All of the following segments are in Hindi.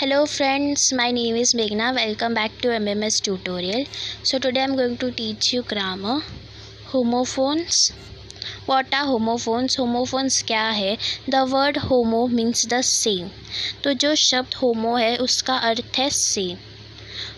Hello friends, my name is Meghna. Welcome back to MMS tutorial. So today I'm going to teach you grammar. Homophones. What are homophones? Homophones क्या है? The word homo means the same. तो जो शब्द homo है उसका अर्थ है same.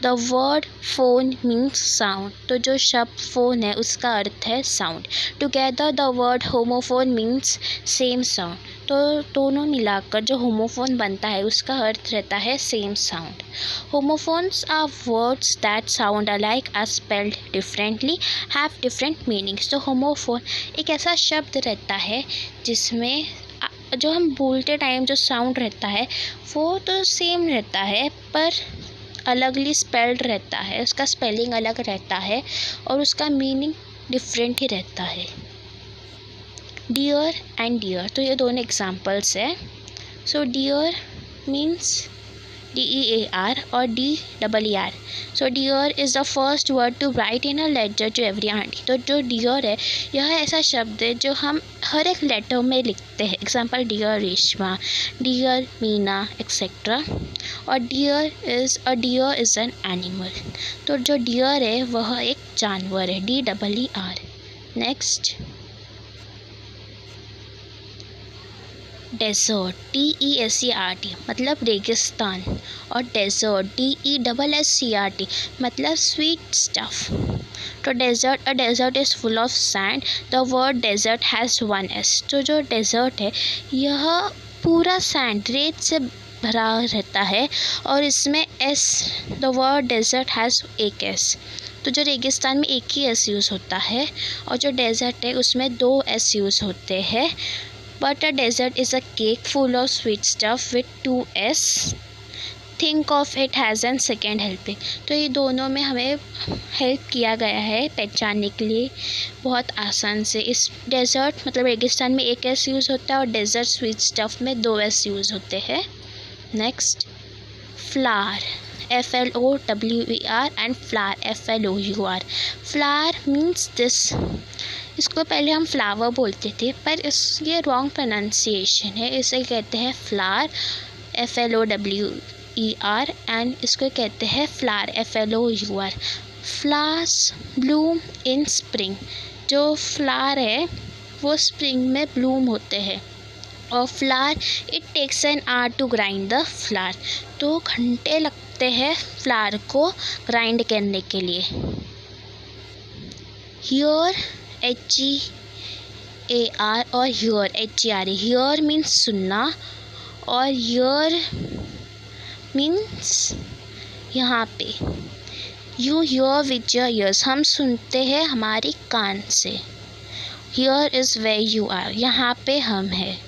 The word phone means sound, तो जो शब्द फ़ोन है उसका अर्थ है sound. Together the word homophone means same sound, तो दोनों मिलाकर जो होमोफोन बनता है उसका अर्थ रहता है same sound. Homophones are words that sound alike are spelled differently, have different meanings. तो होमोफोन एक ऐसा शब्द रहता है जिसमें जो हम बोलते टाइम जो साउंड रहता है वो तो सेम रहता है पर अलगली स्पेल्ड रहता है, उसका स्पेलिंग अलग रहता है और उसका मीनिंग डिफरेंट ही रहता है. डियर एंड डियर, तो ये दोनों एग्जांपल्स है. सो डियर मीन्स DEAR और DEER. So dear is the first word to write in a letter to every aunty. तो जो डियर है यह ऐसा शब्द है जो हम हर एक लेटर में लिखते हैं. Example dear Reshma, dear Meena etcetera. और डियर इज़ एन एनिमल. तो जो डियर है वह एक जानवर है. DEER. नेक्स्ट डेजर्ट, DESERT मतलब रेगिस्तान. और डेजर्ट DESSERT मतलब स्वीट स्टफ. तो desert, a desert is full of sand. The word desert has 1 S. तो जो डेजर्ट है यह पूरा सैंड रेत से भरा रहता है और इसमें S, the word desert has 1 S. तो जो रेगिस्तान में एक ही S यूज़ होता है और जो डेजर्ट है उसमें 2 S यूज़ होते हैं. But a desert is a cake full of sweet stuff with 2 S. Think of it as an second helping. तो ये दोनों में हमें हेल्प किया गया है पहचानने के लिए बहुत आसान से. इस डेजर्ट मतलब रेगिस्तान में 1 S यूज़ होता है और डेजर्ट स्वीट स्टफ में 2 S यूज़ होते हैं. Next flower, FLOWER and flower FLOUR. Flower means this. इसको पहले हम फ्लावर बोलते थे पर ये रॉन्ग प्रोनाउंसिएशन है. इसे कहते हैं फ्लावर FLOWER एंड इसको कहते हैं flour FLOUR. Flowers bloom in spring. जो फ्लावर है वो स्प्रिंग में ब्लूम होते हैं. और flour it takes an hour to grind the flour. तो घंटे लगते हैं फ्लावर को ग्राइंड करने के लिए. हियर HEAR और हियर HER. हियर मीन्स सुनना और हियर मीन्स यहाँ पे. You hear with your ears, हम सुनते हैं हमारी कान से. Here is where you are, यहाँ पे हम हैं.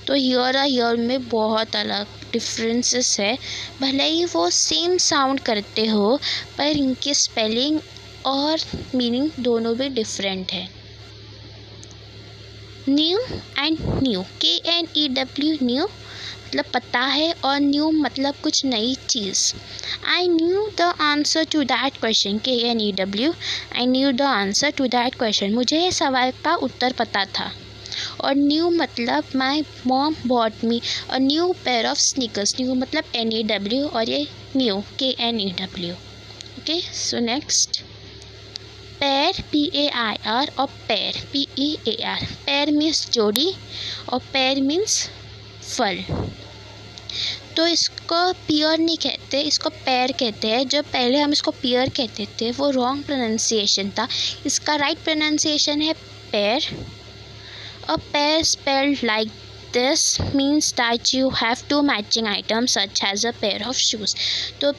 तो हियर और हियर में बहुत अलग डिफरेंसेस है. भले ही वो सेम साउंड करते हो पर इनकी स्पेलिंग और मीनिंग दोनों भी डिफरेंट है. New and knew, KNEW. Knew मतलब पता है और न्यू मतलब कुछ नई चीज़. I knew the answer to that question, KNEW. I knew the answer to that question, मुझे इस सवाल का उत्तर पता था. और न्यू मतलब my mom bot me a new pair of sneakers. New मतलब NEW और ये new KNEW. Okay, so next pair PAIR और पेयर PEAR. पेयर मीन्स जोड़ी और पेयर मीन्स फल. तो इसको पियर नहीं कहते, इसको पेयर कहते हैं. जो पहले हम इसको पियर कहते थे वो रॉन्ग प्रोनाउंसिएशन था. इसका राइट प्रोनाउंसिएशन है pair. A pair spelled like this means that you have 2 matching items such as a pair of shoes. तो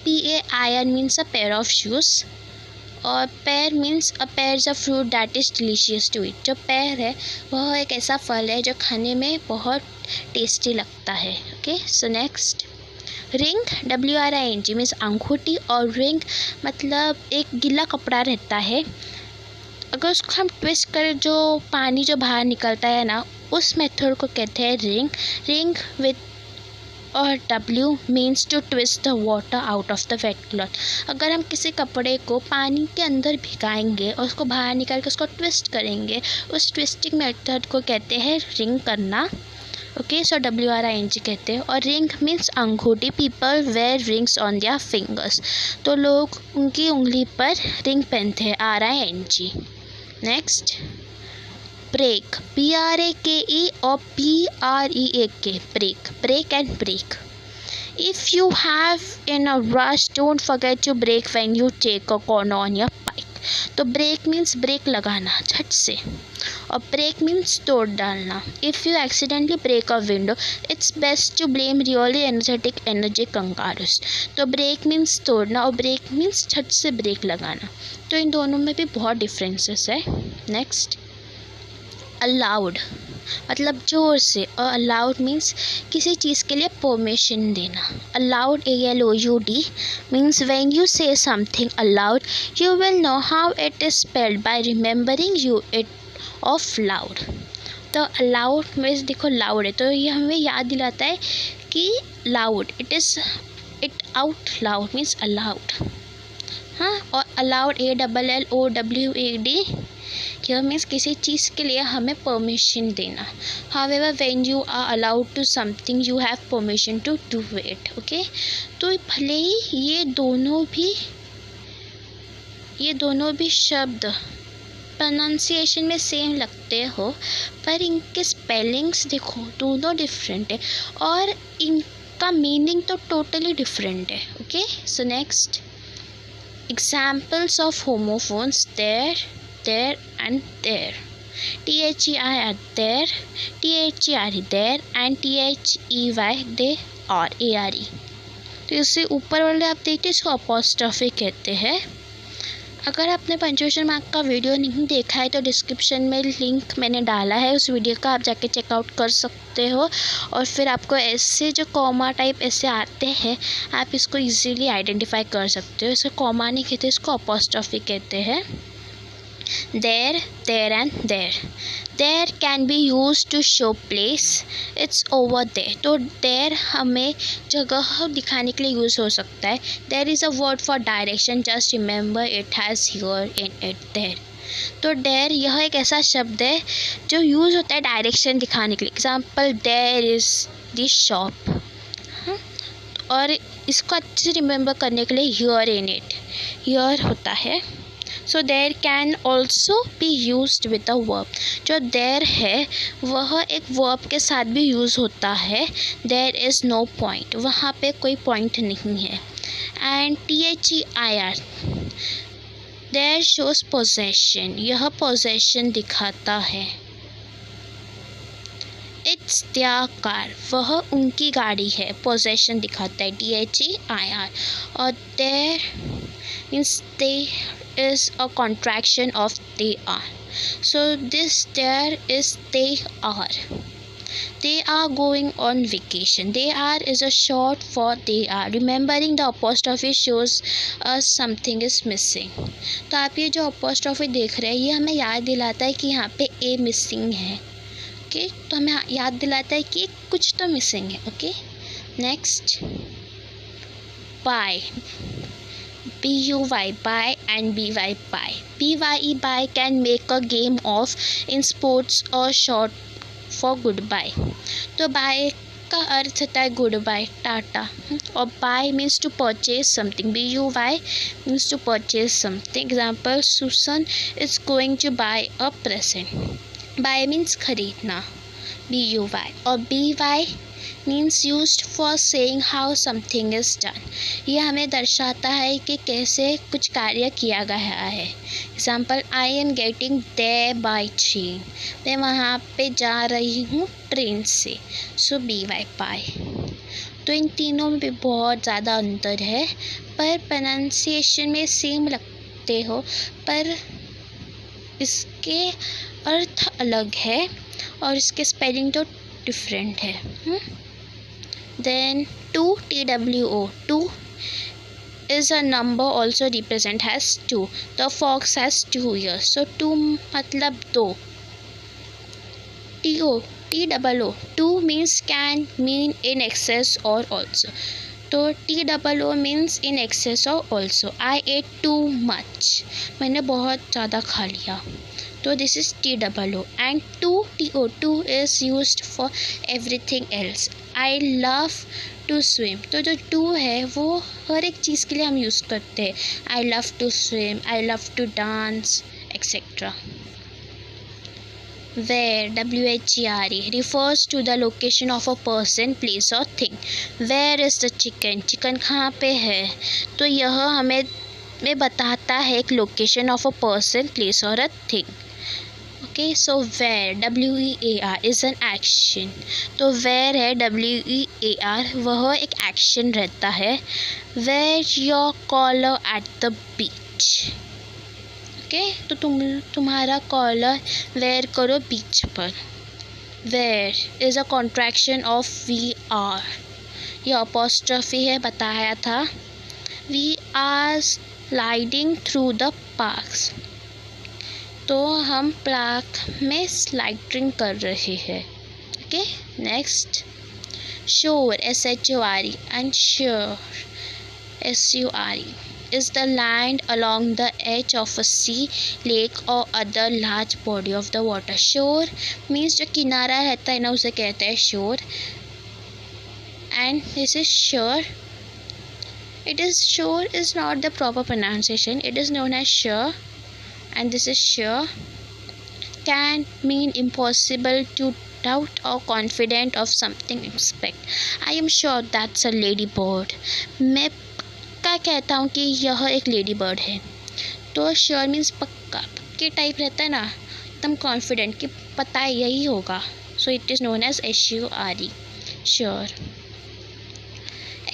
PAIR means a pair of shoes और pear means a pear is a fruit that is delicious to eat. जो pear है वह एक ऐसा फल है जो खाने में बहुत टेस्टी लगता है. Okay, so next ring, WRING means अंगूठी. और रिंग मतलब एक गीला कपड़ा रहता है, अगर उसको हम ट्विस्ट करें जो पानी जो बाहर निकलता है ना, उस मेथड को कहते हैं रिंग. रिंग विथ और W means to twist the water out of the wet cloth. अगर हम किसी कपड़े को पानी के अंदर भिगाएंगे और उसको बाहर निकाल के उसको ट्विस्ट करेंगे, उस ट्विस्टिंग मेथड को कहते हैं रिंग करना. ओके, सो WRING कहते हैं। और रिंग मीन्स अंगूठी, people wear rings on their fingers, तो लोग उनकी उंगली पर रिंग पहनते हैं, RING। नेक्स्ट, ब्रेक, BRAKE और BREAK, brake, brake and break. If you have in a rush, don't forget to brake when you take a corner on your bike. तो ब्रेक मीन्स ब्रेक लगाना झट से, और ब्रेक मीन्स तोड़ डालना। If you accidentally break a window, it's best to blame really energetic energy kangaroos. तो ब्रेक मीन्स तोड़ना और ब्रेक मीन्स झट से ब्रेक लगाना। तो इन दोनों में भी बहुत डिफरेंसेस है। नेक्स्ट, अलाउड मतलब ज़ोर से, और अलाउड मीन्स किसी चीज़ के लिए परमिशन देना। Allowed, ALOUD means when you से something allowed, you will know how it is spelled bye remembering you it of loud. तो अलाउड मीन्स देखो लाउड है, तो ये हमें याद दिलाता है कि loud, it out loud means allowed. हाँ, और अलाउड, ALLOWAD, यह मीन्स किसी चीज़ के लिए हमें परमिशन देना। However when you are allowed to something, you have permission to do it. Okay, तो भले ही ये दोनों भी शब्द प्रोनाउंसिएशन में सेम लगते हो, पर इनके स्पेलिंग्स देखो दोनों डिफरेंट है, और इनका मीनिंग तो टोटली डिफरेंट है। Okay, so next, examples of homophones, there and there, THEI there, THERE there, and THEY they are, ARE। तो इससे ऊपर वाले आप देखते इसको अपॉस्ट्रॉफी कहते हैं। अगर आपने पंचुएशन मार्क का वीडियो नहीं देखा है तो डिस्क्रिप्शन में लिंक मैंने डाला है, उस वीडियो का आप जाके चेकआउट कर सकते हो। और फिर आपको ऐसे जो कॉमा टाइप ऐसे आते हैं, आप इसको इजीली आइडेंटिफाई कर सकते हो। इसको कॉमा नहीं कहते, इसको अपॉस्ट्रॉफी कहते हैं। there, there and there, there can be used to show place, it's over there। तो there हमें जगह दिखाने के लिए यूज़ हो सकता है। there is a word for direction, just remember it has here in it there। तो there यह एक ऐसा शब्द है जो यूज़ होता है डायरेक्शन दिखाने के लिए। Example, there is this shop। और इसको अच्छे से रिमेंबर करने के लिए here in it, here होता है। So there can also be used with a verb. जो देयर है वह एक वर्ब के साथ भी यूज़ होता है। देयर इज़ नो पॉइंट, वहाँ पे कोई पॉइंट नहीं है। And THEIR, their shows possession, यह पोजेशन दिखाता है। इट्स देयर कार, वह उनकी गाड़ी है, पोजेशन दिखाता है, THEIR। और they're means they is a contraction of they are, so this there is they are going on vacation। they are is a short for they are, remembering the apostrophe shows us something is missing। तो आप ये जो apostrophe देख रहे हैं ये हमें याद दिलाता है कि यहाँ पे a missing है। ओके, तो हमें याद दिलाता है कि कुछ तो मिसिंग है। Okay, next, buy, BUY, buy, and BY, buy। BYE, buy can make a game of in sports or short for goodbye। तो buy का अर्थ होता है गुड बाय, टाटा। और buy means to purchase something, BUY means to purchase something। Example, Susan is going to buy a present। buy means खरीदना, BUY। और BY means used for saying how something is done। ये हमें दर्शाता है कि कैसे कुछ कार्य किया गया है। Example, I am getting there by train, मैं वहाँ पे जा रही हूँ ट्रेन से। सो BY, by। तो इन तीनों में भी बहुत ज़्यादा अंतर है, पर प्रोनाउंसिएशन में सेम लगते हो, पर इसके अर्थ अलग है और इसके स्पेलिंग तो डिफरेंट है। Then 2, TWO, 2 is a number also represent as 2। The fox has 2 ears, so 2 मतलब 2। TOO, 2 means can mean in excess or also। तो TOO means in excess or also। I ate too much, मैंने बहुत ज़्यादा खा लिया। तो this is TOO and TO2 is used for everything else. I love to swim. तो जो टू है वो हर एक चीज़ के लिए हम यूज़ करते हैं. I love to swim, I love to dance, etcetera. Where, WHERE, refers to the location of a person, place or thing. Where is the chicken? चिकन कहाँ पे है? तो यह हमें बताता है एक location of a person, place और a thing. Okay, so wear, WEAR is an action. तो वेयर है WEAR, वह एक एक्शन रहता है. Wear your collar at the beach. Okay, तो तुम्हारा कॉलर वेयर करो बीच पर. Where is a contraction of we are. ये अपॉस्ट्रफी है, बताया था. We are sliding through the parks. तो हम पार्क में स्लाइडिंग कर रहे हैं. Okay, next. शोर, SHORE, and sure, SURE, is the land along the edge of a sea, lake or other large body of the water. Shore means जो किनारा रहता है ना उसे कहते हैं shore. And this is shore. Shore is not the proper pronunciation. It is known as shore. And this is sure. Can mean impossible to doubt or confident of something expect. I am sure that's a ladybird. मैं पक्का कहता हूँ कि यह एक लेडी बर्ड है. तो श्योर मीन्स पक्का, पक्के टाइप रहता है ना, एकदम कॉन्फिडेंट कि पता है यही होगा. So it is known as SURE, sure.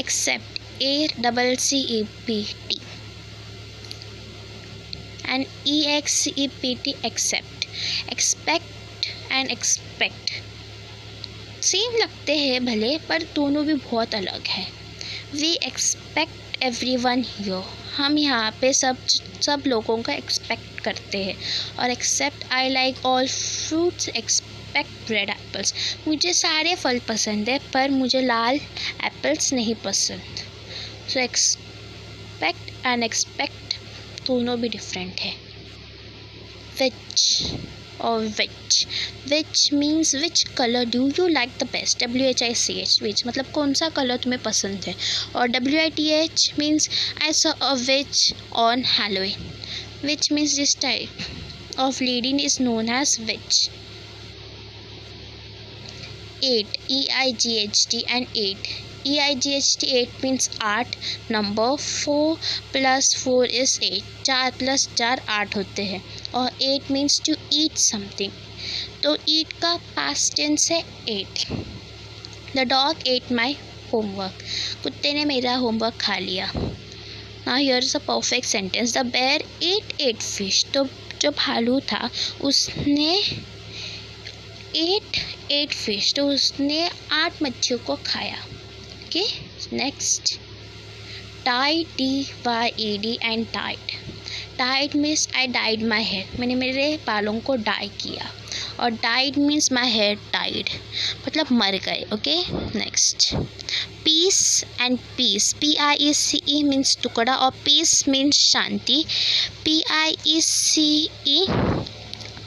Accept, ACCEPT and EXCEPT, accept. Expect and expect same लगते हैं भले, पर दोनों भी बहुत अलग है. We expect everyone here. हम यहाँ पे सब लोगों का एक्सपेक्ट करते हैं. और except, I like all fruits expect red apples. मुझे सारे फल पसंद है पर मुझे लाल एप्पल्स नहीं पसंद. सो एक्सपेक्ट एंड एक्सपेक्ट दोनों भी डिफरेंट है. विच or which means which color do you like the best. WHICH, which मतलब कौन सा कलर तुम्हें पसंद है. और WITH means I saw a witch on Halloween. Which means this type of lady is known as witch. 8, EIGHT and 8. EIGHT 8 means 8 number. 4 plus 4 is 8. 4 plus 4 8 होते हैं. और 8 means to eat something. तो eat का past tense है 8. The dog ate my homework. कुत्ते ने मेरा होमवर्क खा लिया. Now here is a perfect sentence. The bear ate 8 fish. तो जो भालू था उसने ate 8 fish. तो उसने 8 मच्छियों को खाया. Okay, next. Dyed, DYED and died. Dyed means I dyed my hair. मैंने मेरे बालों को डाई किया. और died means my hair died, मतलब मर गए. Okay, next. Piece and peace, PIECE means टुकड़ा और पीस मीन्स शांति. PIECE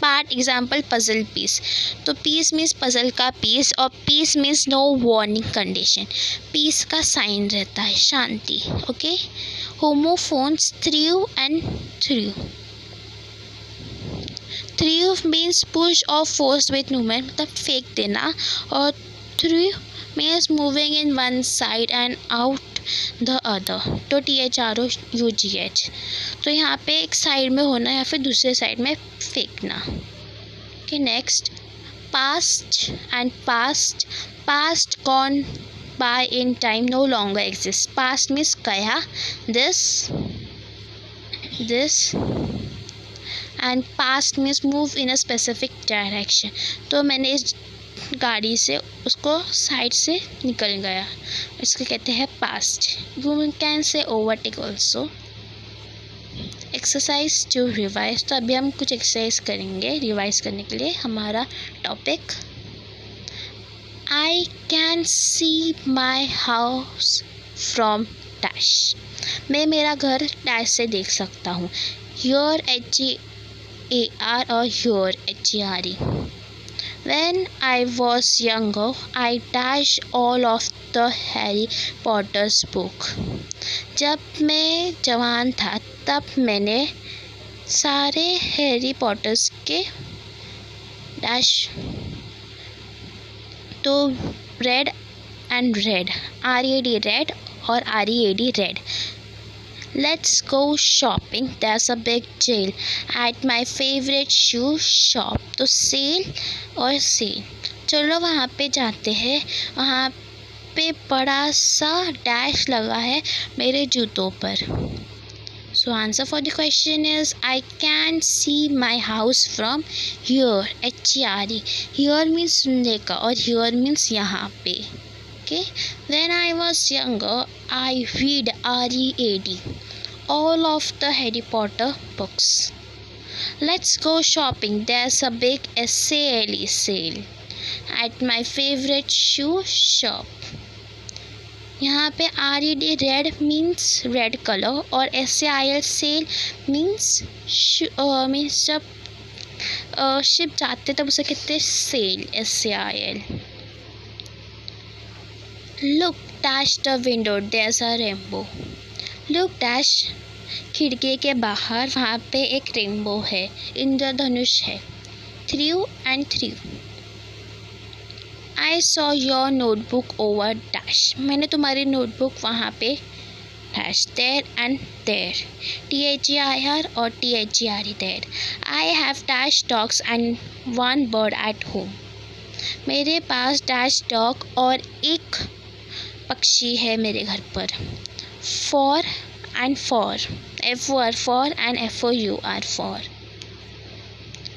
part, example puzzle piece. तो पीस मीन्स पजल का पीस और peace means no warning condition. Peace का साइन रहता है शांति. Okay, homophones through and through. Through means push और फोर्स विथ मूवमेंट, मतलब फेंक देना. और through means moving in one side and out the other. तो THROUGH. तो यहाँ पे एक साइड में होना या फिर दूसरे साइड में फेंकना. Okay, next. Past and passed. Past gone by in time, no longer exist. Past means गया, this and passed means move in a specific direction. तो मैंने इस गाड़ी से उसको साइड से निकल गया, इसको कहते हैं past. You can say overtake also. Exercise to revise. तो अभी हम कुछ एक्सरसाइज करेंगे रिवाइज करने के लिए. हमारा topic, I can see my house from dash. मैं मेरा घर डैश से देख सकता हूँ. Your HEAR or hear, HERE. When I was younger, I dashed all of the Harry Potter's book. जब मैं जवान था तब मैंने सारे हैरी पॉटर्स के डैश तो red and red, RED red और READ red. Let's go shopping. There's a big sale at my favorite shoe shop. तो सेल और सेल, चलो वहाँ पे जाते हैं. वहाँ पे बड़ा सा डैश लगा है मेरे जूतों पर. So answer for the question is I can see my house from here, HERE. Here means सुनने का और here means यहाँ पे. Okay. When I was younger, I read READ all of the Harry Potter books. Let's go shopping. There's a big SALE sale at my favorite shoe shop. यहाँ पे RED red means red colour और SAIL सेल मीन्स जब शिप जाते तब उसे कहते cell, SAIL. Look dash the window, there's a rainbow. Look dash, खिड़की के बाहर वहाँ पे एक रेनबो है, इंद्रधनुष है. Through and through. I saw your notebook over dash. मैंने तुम्हारी नोटबुक वहाँ पे dash. There and there. THEIR or THERE there. I have dash dogs and one bird at home. मेरे पास dash dog और एक पक्षी है मेरे घर पर. For and for. FOR for and FOUR for.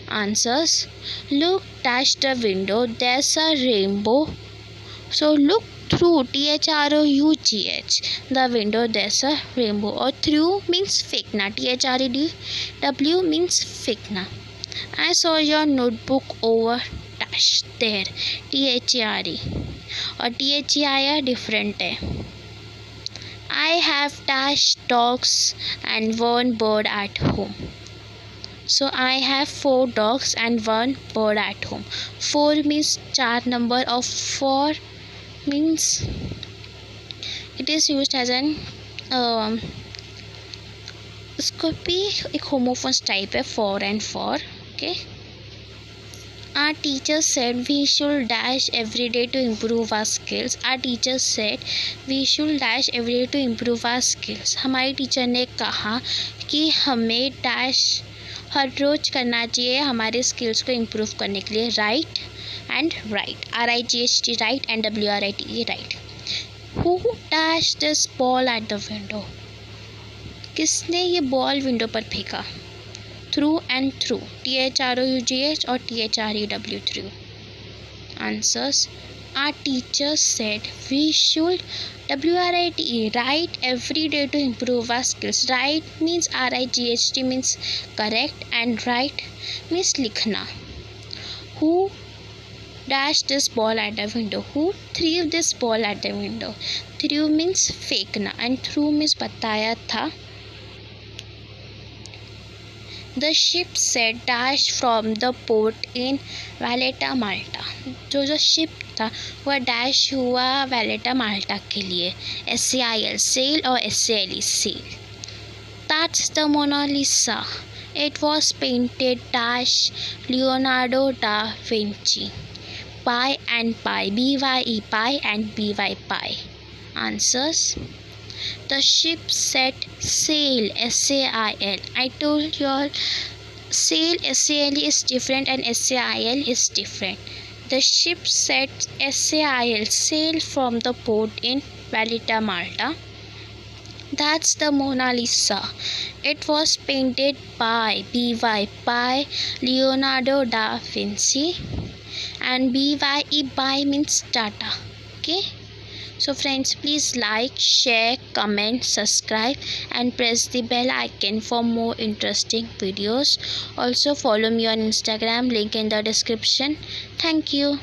Answers. Look dash the window, there's a rainbow. So look through, THROUGH, the window, there's a rainbow. Or through means फेंकना, THREDW means फेंकना. I saw your notebook over dash there, THERE. और THEIR different है. I have dash dogs and one bird at home. So I have 4 dogs and 1 bird at home. 4 means 4 number of 4 means it is used as an इसको भी एक होमोफोन्स टाइप है, 4 and 4. Okay. Our teacher said we should dash every day to improve our skills. Our teacher said we should dash every day to improve our skills. हमारी टीचर ने कहा कि हमें डैश हर रोज़ करना चाहिए हमारे स्किल्स को इम्प्रूव करने के लिए. Right and right, RIGHT right and WRITE right. Who dash this ball at the window. किसने ये बॉल विंडो पर फेंका. थ्रू एंड थ्रू, THROUGH और THREW through. Answers. Our teacher said we should WRITE write every day to improve our skills. Write means RIGHT means correct and write means लिखना. Who dashed this ball at the window. Who threw this ball at the window. Threw means फेंकना and threw means बताया था. The ship said dash from the port in Valletta, Malta. जो शिप था वह डैश हुआ वैलेटा माल्टा के लिए. SAIL सेल और SALE sale. That's the Mona Lisa. It was painted dash Leonardo da Vinci. Pie and pie, BYE pie and BY pie. Answers. The ship set sail, SAIL. I told you all sail, SAL is different and SAIL is different. The ship set SAIL sail from the port in Valletta, Malta. That's the Mona Lisa. It was painted by BY Leonardo da Vinci and BYE by means data. Okay. So friends, please like, share, comment, subscribe and press the bell icon for more interesting videos. Also follow me on Instagram, link in the description. Thank you.